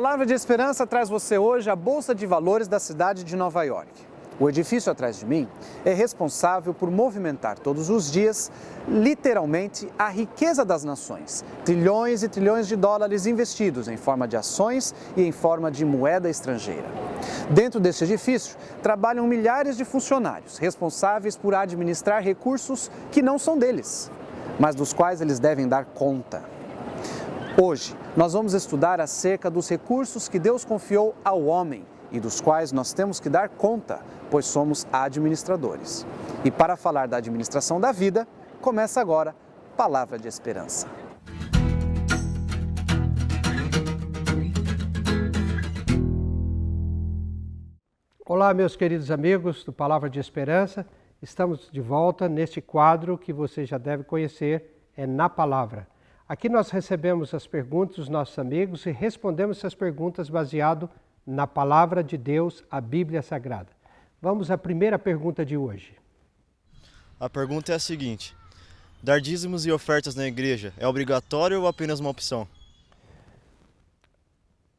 Palavra de Esperança traz você hoje a Bolsa de Valores da cidade de Nova York. O edifício atrás de mim é responsável por movimentar todos os dias, literalmente, a riqueza das nações. Trilhões e trilhões de dólares investidos em forma de ações e em forma de moeda estrangeira. Dentro desse edifício, trabalham milhares de funcionários responsáveis por administrar recursos que não são deles, mas dos quais eles devem dar conta. Hoje, nós vamos estudar acerca dos recursos que Deus confiou ao homem e dos quais nós temos que dar conta, pois somos administradores. E para falar da administração da vida, começa agora Palavra de Esperança. Olá, meus queridos amigos do Palavra de Esperança. Estamos de volta neste quadro que você já deve conhecer, é Na Palavra. Aqui nós recebemos as perguntas dos nossos amigos e respondemos essas perguntas baseado na Palavra de Deus, a Bíblia Sagrada. Vamos à primeira pergunta de hoje. A pergunta é a seguinte: dar dízimos e ofertas na igreja é obrigatório ou apenas uma opção?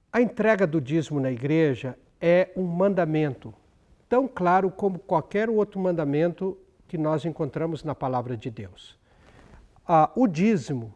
A entrega do dízimo na igreja é um mandamento, tão claro como qualquer outro mandamento que nós encontramos na Palavra de Deus. O dízimo,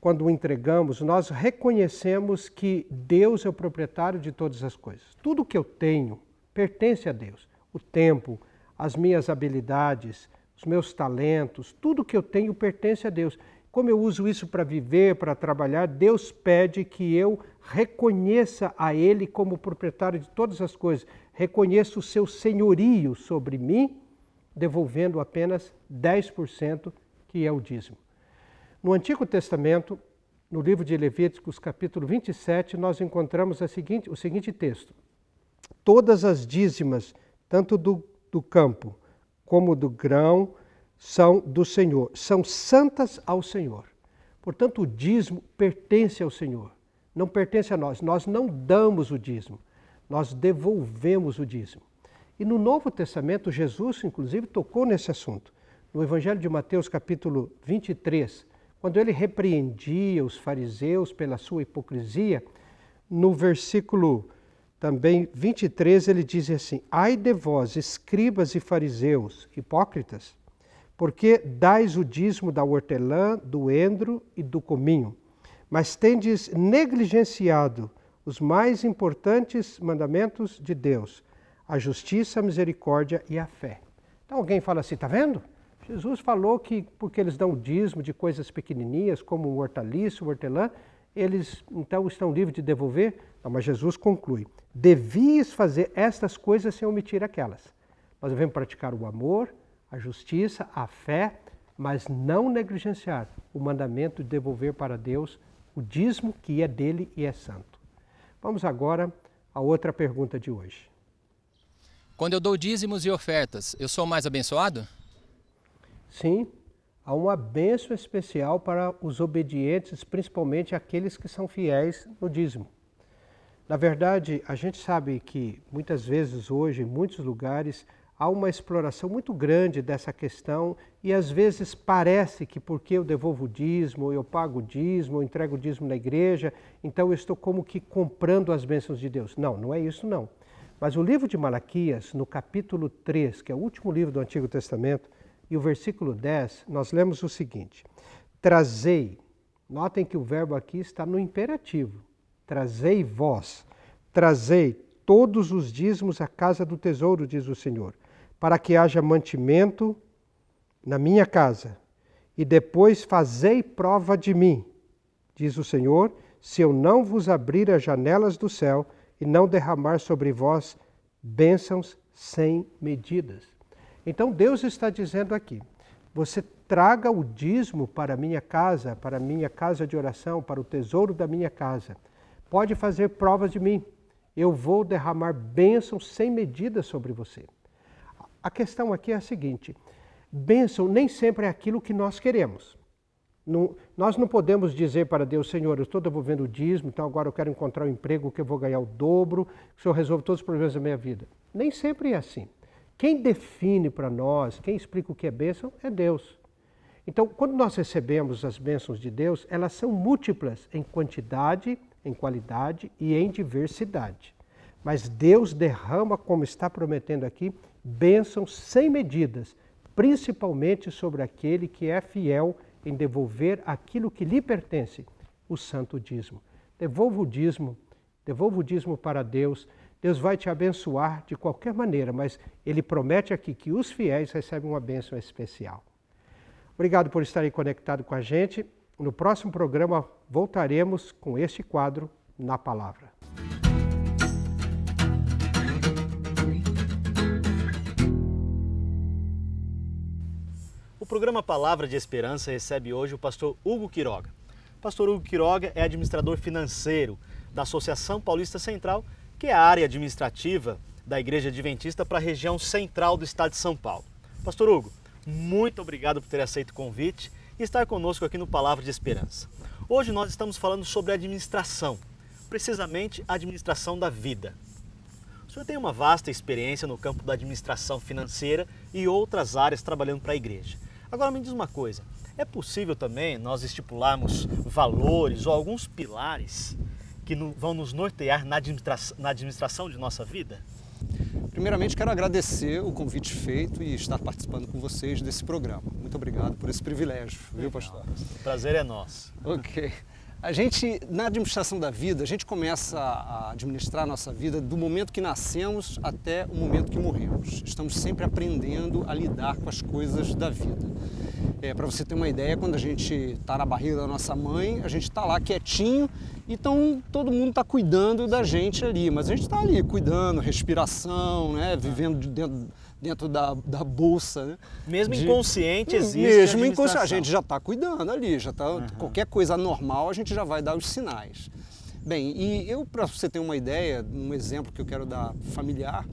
quando o entregamos, nós reconhecemos que Deus é o proprietário de todas as coisas. Tudo que eu tenho pertence a Deus. O tempo, as minhas habilidades, os meus talentos, tudo que eu tenho pertence a Deus. Como eu uso isso para viver, para trabalhar, Deus pede que eu reconheça a Ele como proprietário de todas as coisas. Reconheça o seu senhorio sobre mim, devolvendo apenas 10%, que é o dízimo. No Antigo Testamento, no livro de Levíticos, capítulo 27, nós encontramos o seguinte texto: todas as dízimas, tanto do campo como do grão, são do Senhor, são santas ao Senhor. Portanto, o dízimo pertence ao Senhor, não pertence a nós. Nós não damos o dízimo, nós devolvemos o dízimo. E no Novo Testamento, Jesus, inclusive, tocou nesse assunto. No Evangelho de Mateus, capítulo 23, quando ele repreendia os fariseus pela sua hipocrisia, no versículo também 23 ele diz assim: ai de vós, escribas e fariseus, hipócritas, porque dais o dízimo da hortelã, do endro e do cominho, mas tendes negligenciado os mais importantes mandamentos de Deus, a justiça, a misericórdia e a fé. Então alguém fala assim, está vendo? Jesus falou que porque eles dão o dízimo de coisas pequenininhas, como o hortaliça, o hortelã, eles então estão livres de devolver? Não, mas Jesus conclui: devias fazer estas coisas sem omitir aquelas. Nós devemos praticar o amor, a justiça, a fé, mas não negligenciar o mandamento de devolver para Deus o dízimo que é dele e é santo. Vamos agora à outra pergunta de hoje. Quando eu dou dízimos e ofertas, eu sou mais abençoado? Sim, há uma bênção especial para os obedientes, principalmente aqueles que são fiéis no dízimo. Na verdade, a gente sabe que muitas vezes hoje, em muitos lugares, há uma exploração muito grande dessa questão e às vezes parece que porque eu devolvo o dízimo, eu pago o dízimo, eu entrego o dízimo na igreja, então eu estou como que comprando as bênçãos de Deus. Não, não é isso não. Mas o livro de Malaquias, no capítulo 3, que é o último livro do Antigo Testamento, e o versículo 10, nós lemos o seguinte: trazei, notem que o verbo aqui está no imperativo, trazei vós, trazei todos os dízimos à casa do tesouro, diz o Senhor, para que haja mantimento na minha casa, e depois fazei prova de mim, diz o Senhor, se eu não vos abrir as janelas do céu e não derramar sobre vós bênçãos sem medidas. Então Deus está dizendo aqui: você traga o dízimo para a minha casa de oração, para o tesouro da minha casa. Pode fazer provas de mim. Eu vou derramar bênçãos sem medida sobre você. A questão aqui é a seguinte: bênção nem sempre é aquilo que nós queremos. Nós não podemos dizer para Deus: Senhor, eu estou devolvendo o dízimo, então agora eu quero encontrar um emprego que eu vou ganhar o dobro, que o Senhor resolve todos os problemas da minha vida. Nem sempre é assim. Quem define para nós, quem explica o que é bênção, é Deus. Então, quando nós recebemos as bênçãos de Deus, elas são múltiplas em quantidade, em qualidade e em diversidade. Mas Deus derrama, como está prometendo aqui, bênçãos sem medidas, principalmente sobre aquele que é fiel em devolver aquilo que lhe pertence, o santo dízimo. Devolva o dízimo para Deus. Deus vai te abençoar de qualquer maneira, mas Ele promete aqui que os fiéis recebem uma bênção especial. Obrigado por estarem conectados com a gente. No próximo programa voltaremos com este quadro, Na Palavra. O programa Palavra de Esperança recebe hoje o pastor Hugo Quiroga. O pastor Hugo Quiroga é administrador financeiro da Associação Paulista Central, que é a área administrativa da Igreja Adventista para a região central do estado de São Paulo. Pastor Hugo, muito obrigado por ter aceito o convite e estar conosco aqui no Palavra de Esperança. Hoje nós estamos falando sobre administração, precisamente a administração da vida. O senhor tem uma vasta experiência no campo da administração financeira e outras áreas trabalhando para a igreja. Agora me diz uma coisa, é possível também nós estipularmos valores ou alguns pilares que vão nos nortear na administração de nossa vida? Primeiramente, quero agradecer o convite feito e estar participando com vocês desse programa. Muito obrigado por esse privilégio, viu, pastor? O prazer é nosso. Ok. Na administração da vida, a gente começa a administrar a nossa vida do momento que nascemos até o momento que morremos. Estamos sempre aprendendo a lidar com as coisas da vida. Para você ter uma ideia, quando a gente está na barriga da nossa mãe, a gente está lá quietinho, então todo mundo está cuidando da gente ali, mas a gente está ali cuidando, respiração, né, vivendo dentro da bolsa. Né? Mesmo inconsciente existe mesmo inconsciente, a gente já está cuidando ali, qualquer coisa normal a gente já vai dar os sinais. Bem, e para você ter uma ideia, um exemplo que eu quero dar familiar,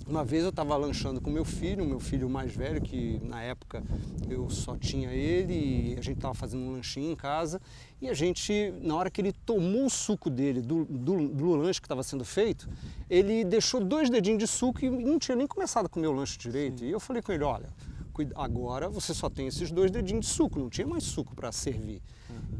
uma vez eu estava lanchando com meu filho mais velho, que na época eu só tinha ele, e a gente estava fazendo um lanchinho em casa, e a gente, na hora que ele tomou o suco dele, do lanche que estava sendo feito, ele deixou 2 dedinhos de suco e não tinha nem começado a comer o lanche direito. E eu falei com ele, olha, agora você só tem esses 2 dedinhos de suco, não tinha mais suco para servir.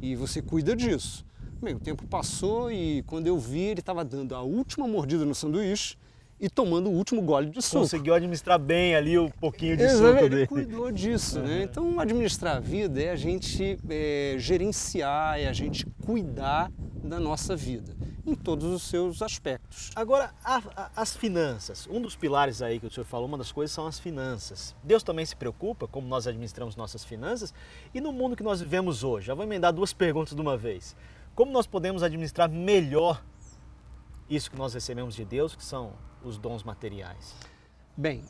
E você cuida disso. Bem, o tempo passou e quando eu vi, ele estava dando a última mordida no sanduíche e tomando o último gole de suco. Conseguiu administrar bem ali o pouquinho de suco dele. Ele cuidou disso, né? Então, administrar a vida é a gente gerenciar, é a gente cuidar da nossa vida, em todos os seus aspectos. Agora, as finanças. Um dos pilares aí que o senhor falou, uma das coisas são as finanças. Deus também se preocupa como nós administramos nossas finanças. E no mundo que nós vivemos hoje, já vou emendar 2 perguntas de uma vez. Como nós podemos administrar melhor isso que nós recebemos de Deus, que são os dons materiais? Bem,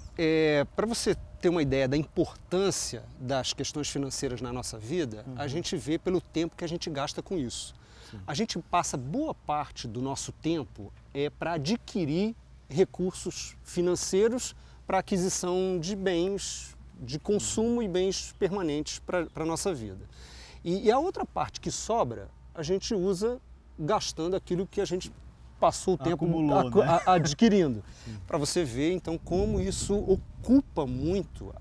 para você ter uma ideia da importância das questões financeiras na nossa vida, a gente vê pelo tempo que a gente gasta com isso. Sim. A gente passa boa parte do nosso tempo para adquirir recursos financeiros para aquisição de bens de consumo e bens permanentes para a nossa vida. E a outra parte que sobra, a gente usa gastando aquilo que a gente passou o tempo adquirindo. Para você ver, então, como isso ocupa muito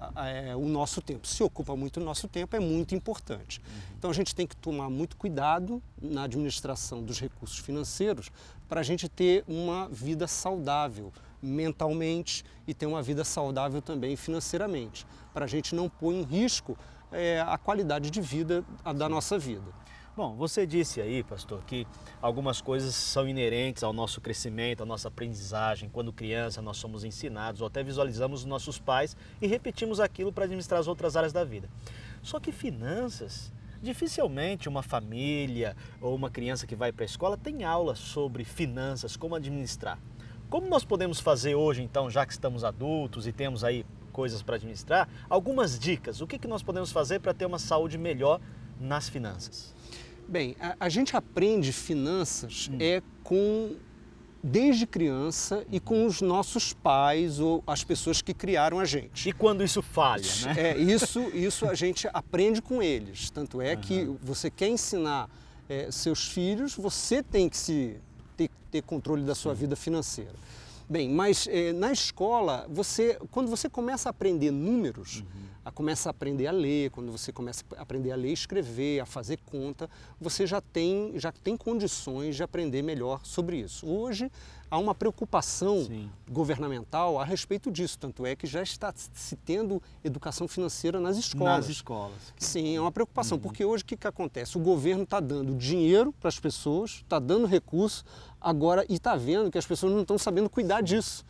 o nosso tempo. Se ocupa muito o nosso tempo, é muito importante. Então, a gente tem que tomar muito cuidado na administração dos recursos financeiros para a gente ter uma vida saudável mentalmente e ter uma vida saudável também financeiramente, para a gente não pôr em risco a qualidade de vida da nossa vida. Bom, você disse aí, pastor, que algumas coisas são inerentes ao nosso crescimento, à nossa aprendizagem. Quando criança, nós somos ensinados ou até visualizamos os nossos pais e repetimos aquilo para administrar as outras áreas da vida. Só que finanças, dificilmente uma família ou uma criança que vai para a escola tem aula sobre finanças, como administrar. Como nós podemos fazer hoje, então, já que estamos adultos e temos aí coisas para administrar, algumas dicas. O que nós podemos fazer para ter uma saúde melhor nas finanças? Bem, a gente aprende finanças desde criança e com os nossos pais ou as pessoas que criaram a gente. E quando isso falha, né? Isso a gente aprende com eles. Tanto é que você quer ensinar seus filhos, você tem que ter controle da sua vida financeira. Bem, mas na escola, quando você começa a aprender números, começa a aprender a ler, quando você começa a aprender a ler e escrever, a fazer conta, você já tem condições de aprender melhor sobre isso. Hoje há uma preocupação governamental a respeito disso, tanto é que já está se tendo educação financeira nas escolas. Nas escolas. Sim, é uma preocupação, porque hoje o que acontece? O governo está dando dinheiro para as pessoas, está dando recurso, agora, e está vendo que as pessoas não estão sabendo cuidar disso.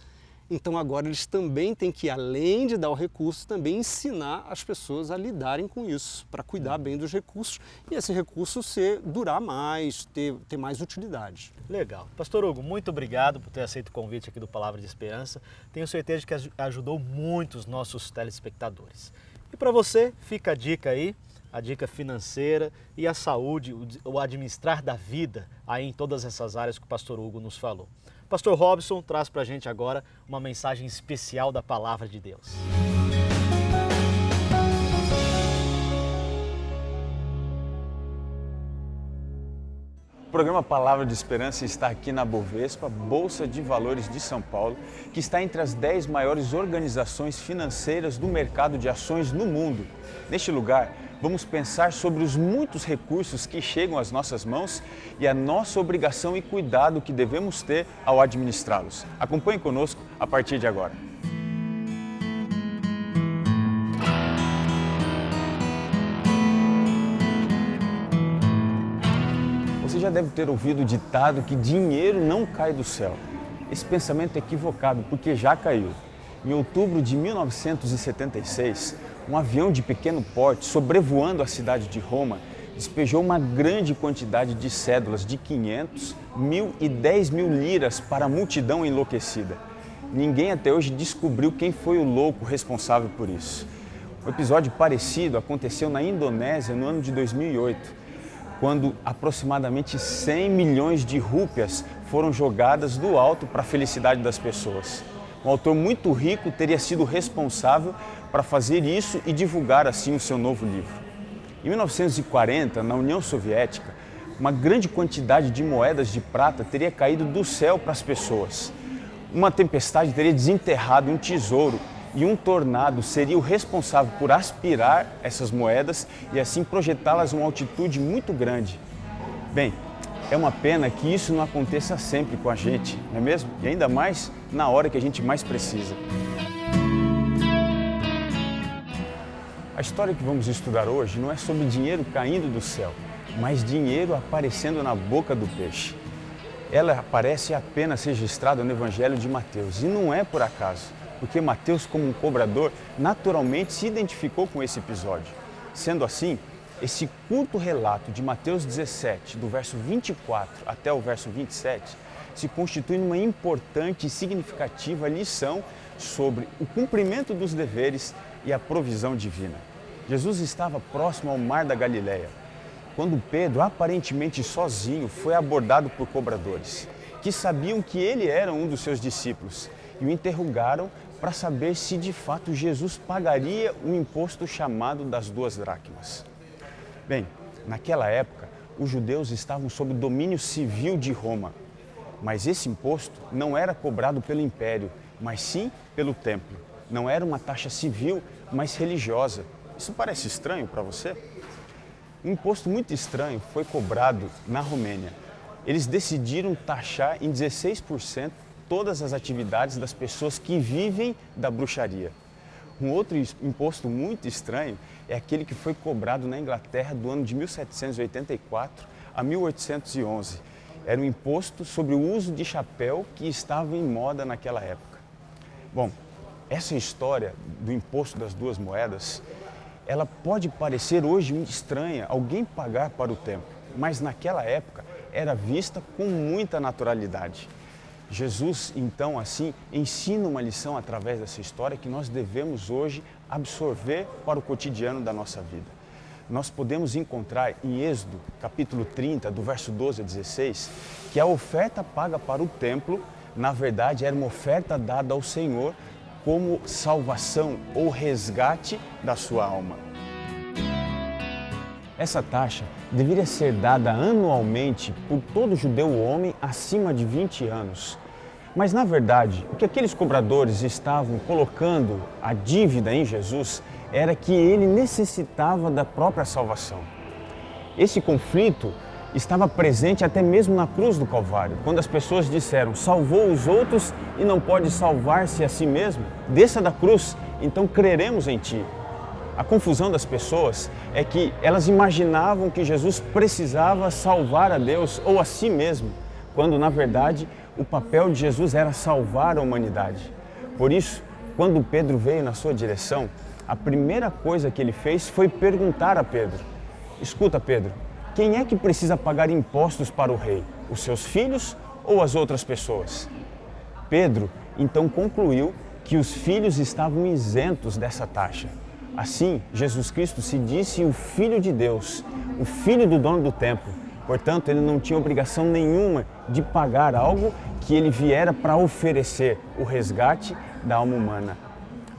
Então agora eles também têm que, além de dar o recurso, também ensinar as pessoas a lidarem com isso, para cuidar bem dos recursos e esse recurso durar mais, ter mais utilidade. Legal. Pastor Hugo, muito obrigado por ter aceito o convite aqui do Palavra de Esperança. Tenho certeza que ajudou muito os nossos telespectadores. E para você, fica a dica aí, a dica financeira e a saúde, o administrar da vida aí em todas essas áreas que o pastor Hugo nos falou. Pastor Robson traz para a gente agora uma mensagem especial da Palavra de Deus. O programa Palavra de Esperança está aqui na Bovespa, Bolsa de Valores de São Paulo, que está entre as 10 maiores organizações financeiras do mercado de ações no mundo. Neste lugar, vamos pensar sobre os muitos recursos que chegam às nossas mãos e a nossa obrigação e cuidado que devemos ter ao administrá-los. Acompanhe conosco a partir de agora. Você já deve ter ouvido o ditado que dinheiro não cai do céu. Esse pensamento é equivocado, porque já caiu. Em outubro de 1976, um avião de pequeno porte, sobrevoando a cidade de Roma, despejou uma grande quantidade de cédulas de 500, 1.000 e 10.000 liras para a multidão enlouquecida. Ninguém até hoje descobriu quem foi o louco responsável por isso. Um episódio parecido aconteceu na Indonésia no ano de 2008, quando aproximadamente 100 milhões de rúpias foram jogadas do alto para a felicidade das pessoas. Um autor muito rico teria sido responsável para fazer isso e divulgar assim o seu novo livro. Em 1940, na União Soviética, uma grande quantidade de moedas de prata teria caído do céu para as pessoas. Uma tempestade teria desenterrado um tesouro e um tornado seria o responsável por aspirar essas moedas e assim projetá-las a uma altitude muito grande. Bem, é uma pena que isso não aconteça sempre com a gente, não é mesmo? E ainda mais na hora que a gente mais precisa. A história que vamos estudar hoje não é sobre dinheiro caindo do céu, mas dinheiro aparecendo na boca do peixe. Ela aparece apenas registrada no Evangelho de Mateus, e não é por acaso, porque Mateus, como um cobrador, naturalmente se identificou com esse episódio. Sendo assim, esse curto relato de Mateus 17, do verso 24 até o verso 27, se constitui numa importante e significativa lição sobre o cumprimento dos deveres e a provisão divina. Jesus estava próximo ao mar da Galileia, quando Pedro, aparentemente sozinho, foi abordado por cobradores, que sabiam que ele era um dos seus discípulos, e o interrogaram para saber se de fato Jesus pagaria o imposto chamado das 2 dracmas. Bem, naquela época, os judeus estavam sob o domínio civil de Roma, mas esse imposto não era cobrado pelo império, mas sim pelo templo. Não era uma taxa civil, mas religiosa. Isso parece estranho para você? Um imposto muito estranho foi cobrado na Romênia. Eles decidiram taxar em 16% todas as atividades das pessoas que vivem da bruxaria. Um outro imposto muito estranho é aquele que foi cobrado na Inglaterra do ano de 1784 a 1811. Era um imposto sobre o uso de chapéu que estava em moda naquela época. Bom, essa história do imposto das 2 moedas, ela pode parecer hoje muito estranha, alguém pagar para o templo, mas naquela época era vista com muita naturalidade. Jesus, então, assim, ensina uma lição através dessa história que nós devemos hoje absorver para o cotidiano da nossa vida. Nós podemos encontrar em Êxodo, capítulo 30, do verso 12 a 16, que a oferta paga para o templo, na verdade, era uma oferta dada ao Senhor como salvação ou resgate da sua alma. Essa taxa deveria ser dada anualmente por todo judeu homem acima de 20 anos. Mas, na verdade, o que aqueles cobradores estavam colocando a dívida em Jesus era que ele necessitava da própria salvação. Esse conflito estava presente até mesmo na cruz do Calvário, quando as pessoas disseram: salvou os outros e não pode salvar-se a si mesmo? Desça da cruz, então creremos em ti. A confusão das pessoas é que elas imaginavam que Jesus precisava salvar a Deus ou a si mesmo, quando na verdade o papel de Jesus era salvar a humanidade. Por isso, quando Pedro veio na sua direção, a primeira coisa que ele fez foi perguntar a Pedro: escuta, Pedro, quem é que precisa pagar impostos para o rei? Os seus filhos ou as outras pessoas? Pedro então concluiu que os filhos estavam isentos dessa taxa. Assim, Jesus Cristo se disse o Filho de Deus, o Filho do dono do templo. Portanto, ele não tinha obrigação nenhuma de pagar algo que ele viera para oferecer, o resgate da alma humana.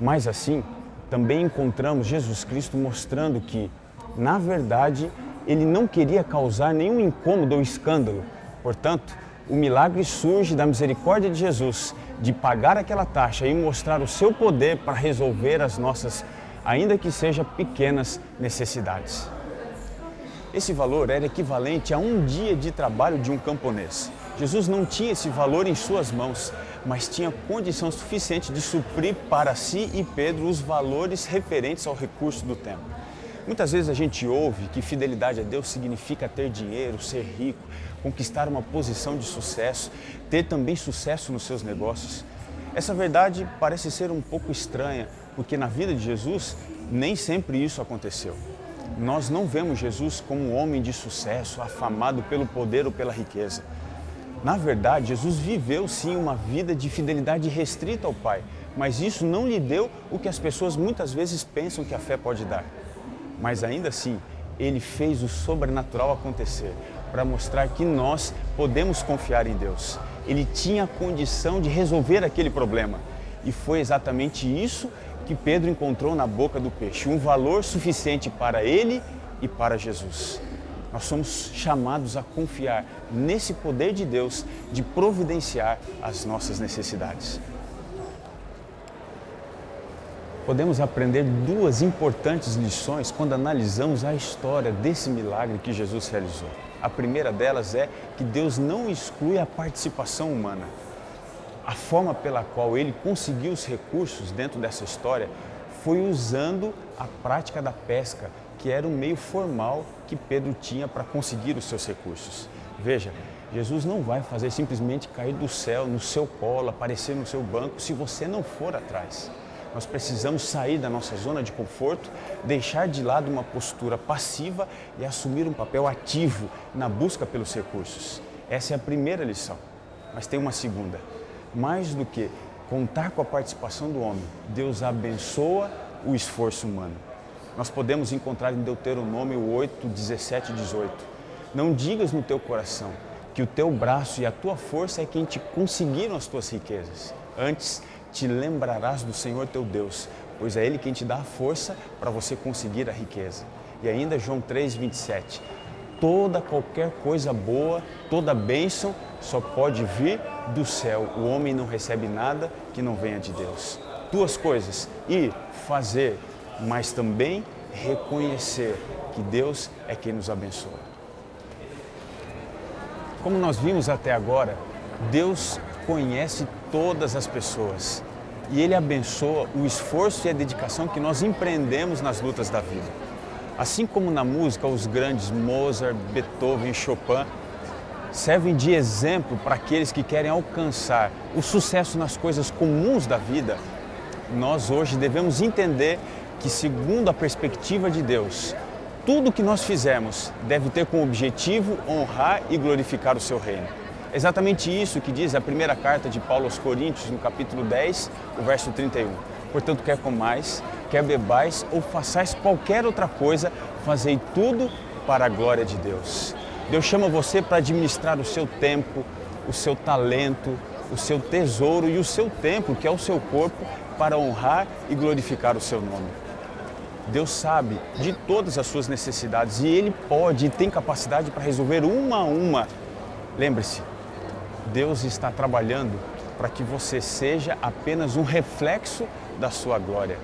Mas assim, também encontramos Jesus Cristo mostrando que, na verdade, ele não queria causar nenhum incômodo ou escândalo. Portanto, o milagre surge da misericórdia de Jesus, de pagar aquela taxa e mostrar o seu poder para resolver as nossas, ainda que sejam pequenas, necessidades. Esse valor era equivalente a um dia de trabalho de um camponês. Jesus não tinha esse valor em suas mãos, mas tinha condição suficiente de suprir para si e Pedro os valores referentes ao recurso do tempo. Muitas vezes a gente ouve que fidelidade a Deus significa ter dinheiro, ser rico, conquistar uma posição de sucesso, ter também sucesso nos seus negócios. Essa verdade parece ser um pouco estranha, porque na vida de Jesus nem sempre isso aconteceu. Nós não vemos Jesus como um homem de sucesso, afamado pelo poder ou pela riqueza. Na verdade, Jesus viveu sim uma vida de fidelidade restrita ao Pai, mas isso não lhe deu o que as pessoas muitas vezes pensam que a fé pode dar. Mas ainda assim, ele fez o sobrenatural acontecer, para mostrar que nós podemos confiar em Deus. Ele tinha a condição de resolver aquele problema. E foi exatamente isso que Pedro encontrou na boca do peixe, um valor suficiente para ele e para Jesus. Nós somos chamados a confiar nesse poder de Deus de providenciar as nossas necessidades. Podemos aprender duas importantes lições quando analisamos a história desse milagre que Jesus realizou. A primeira delas é que Deus não exclui a participação humana. A forma pela qual ele conseguiu os recursos dentro dessa história foi usando a prática da pesca, que era um meio formal que Pedro tinha para conseguir os seus recursos. Veja, Jesus não vai fazer simplesmente cair do céu no seu colo, aparecer no seu banco, se você não for atrás. Nós precisamos sair da nossa zona de conforto, deixar de lado uma postura passiva e assumir um papel ativo na busca pelos recursos. Essa é a primeira lição. Mas tem uma segunda. Mais do que contar com a participação do homem, Deus abençoa o esforço humano. Nós podemos encontrar em Deuteronômio 8, 17 e 18. Não digas no teu coração que o teu braço e a tua força é quem te conseguiram as tuas riquezas. Antes, te lembrarás do Senhor teu Deus, pois é Ele quem te dá a força para você conseguir a riqueza. E ainda João 3, 27. Qualquer coisa boa, toda bênção só pode vir do céu. O homem não recebe nada que não venha de Deus. Duas coisas, ir, fazer, mas também reconhecer que Deus é quem nos abençoa. Como nós vimos até agora, Deus conhece todas as pessoas e Ele abençoa o esforço e a dedicação que nós empreendemos nas lutas da vida. Assim como na música, os grandes Mozart, Beethoven, Chopin servem de exemplo para aqueles que querem alcançar o sucesso nas coisas comuns da vida, nós hoje devemos entender que, segundo a perspectiva de Deus, tudo que nós fizermos deve ter como objetivo honrar e glorificar o seu reino. É exatamente isso que diz a primeira carta de Paulo aos Coríntios, no capítulo 10, o verso 31. Portanto, quer comais, quer bebais ou façais qualquer outra coisa, fazei tudo para a glória de Deus. Deus chama você para administrar o seu tempo, o seu talento, o seu tesouro e o seu templo, que é o seu corpo, para honrar e glorificar o seu nome. Deus sabe de todas as suas necessidades e Ele pode e tem capacidade para resolver uma a uma. Lembre-se, Deus está trabalhando para que você seja apenas um reflexo da sua glória.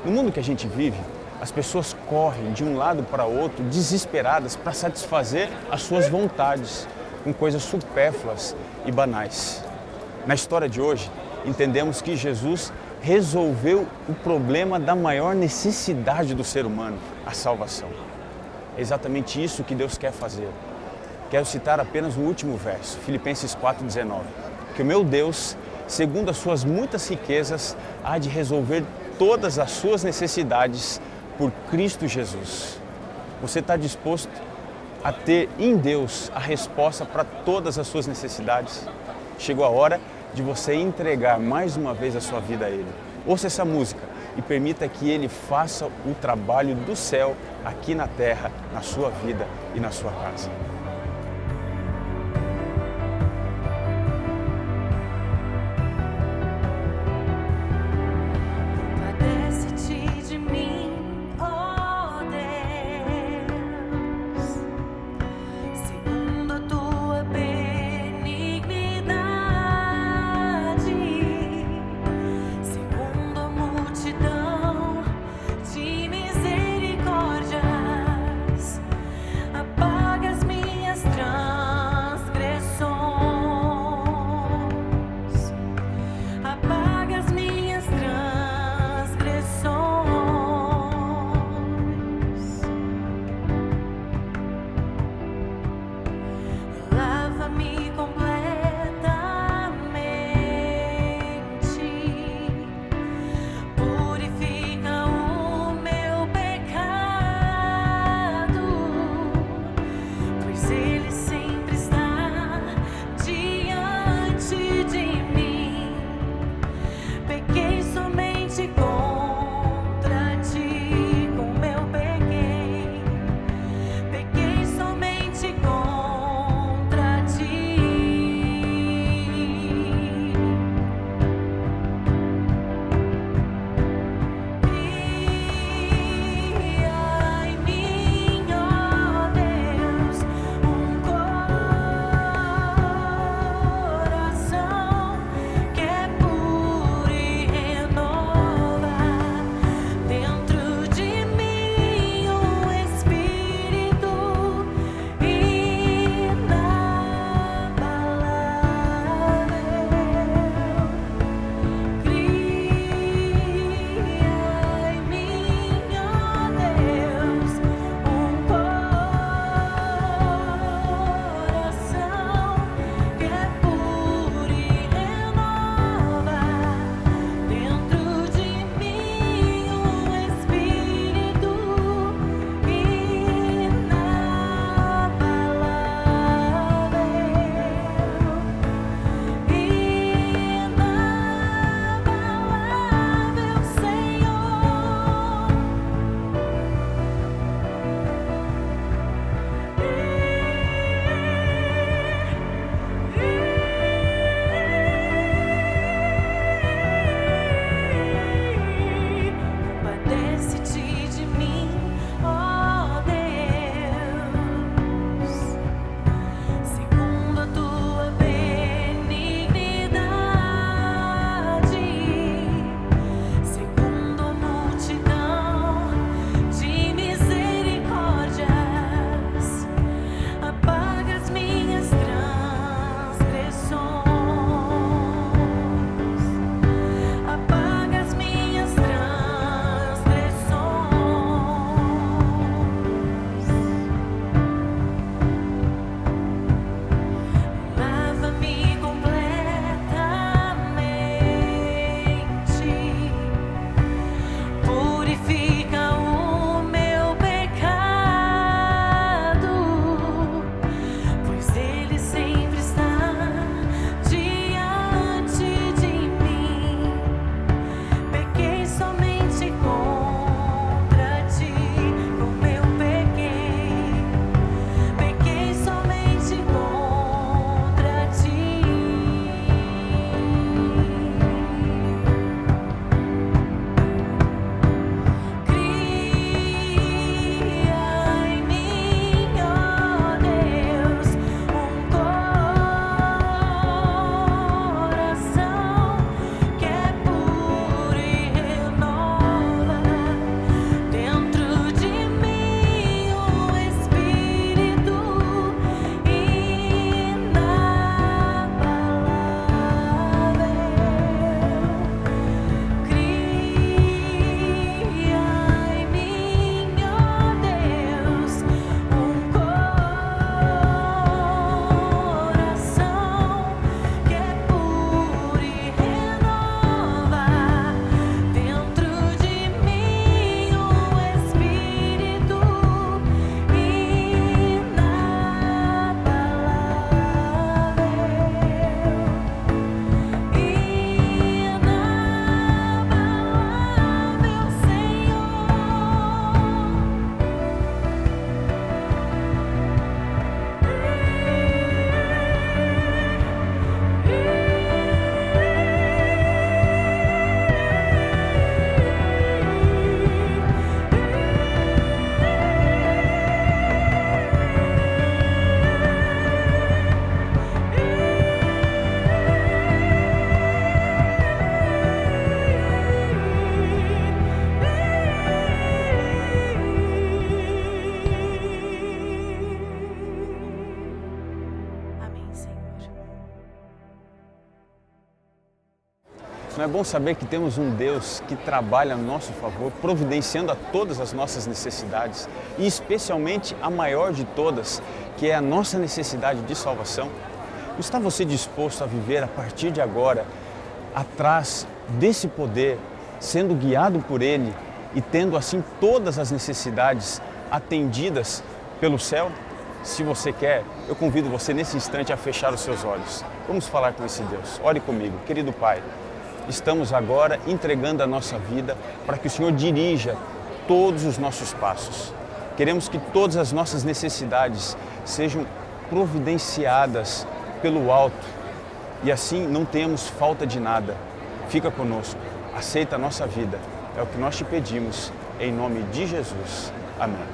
No mundo que a gente vive, as pessoas correm de um lado para outro, desesperadas para satisfazer as suas vontades, com coisas supérfluas e banais. Na história de hoje, entendemos que Jesus resolveu o problema da maior necessidade do ser humano, a salvação. É exatamente isso que Deus quer fazer. Quero citar apenas o último verso, Filipenses 4,19. Que o meu Deus, segundo as suas muitas riquezas, há de resolver todas as suas necessidades por Cristo Jesus. Você está disposto a ter em Deus a resposta para todas as suas necessidades? Chegou a hora de você entregar mais uma vez a sua vida a Ele. Ouça essa música e permita que Ele faça o trabalho do céu aqui na terra, na sua vida e na sua casa. Apaga as minhas é bom saber que temos um Deus que trabalha a nosso favor, providenciando a todas as nossas necessidades e especialmente a maior de todas, que é a nossa necessidade de salvação? Está você disposto a viver a partir de agora, atrás desse poder, sendo guiado por Ele e tendo assim todas as necessidades atendidas pelo céu? Se você quer, eu convido você nesse instante a fechar os seus olhos. Vamos falar com esse Deus. Ore comigo. Querido Pai, estamos agora entregando a nossa vida para que o Senhor dirija todos os nossos passos. Queremos que todas as nossas necessidades sejam providenciadas pelo alto e assim não temos falta de nada. Fica conosco, aceita a nossa vida. É o que nós te pedimos, em nome de Jesus. Amém.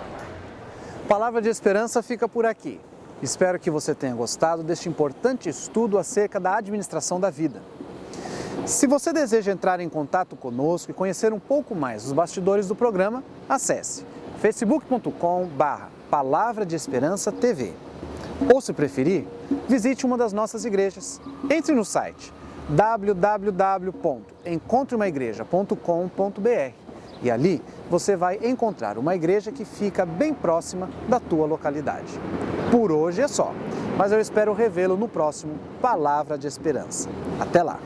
Palavra de Esperança fica por aqui. Espero que você tenha gostado deste importante estudo acerca da administração da vida. Se você deseja entrar em contato conosco e conhecer um pouco mais dos bastidores do programa, acesse facebook.com/Palavra de Esperança TV. Ou, se preferir, visite uma das nossas igrejas. Entre no site www.encontreumaigreja.com.br e ali você vai encontrar uma igreja que fica bem próxima da tua localidade. Por hoje é só, mas eu espero revê-lo no próximo Palavra de Esperança. Até lá!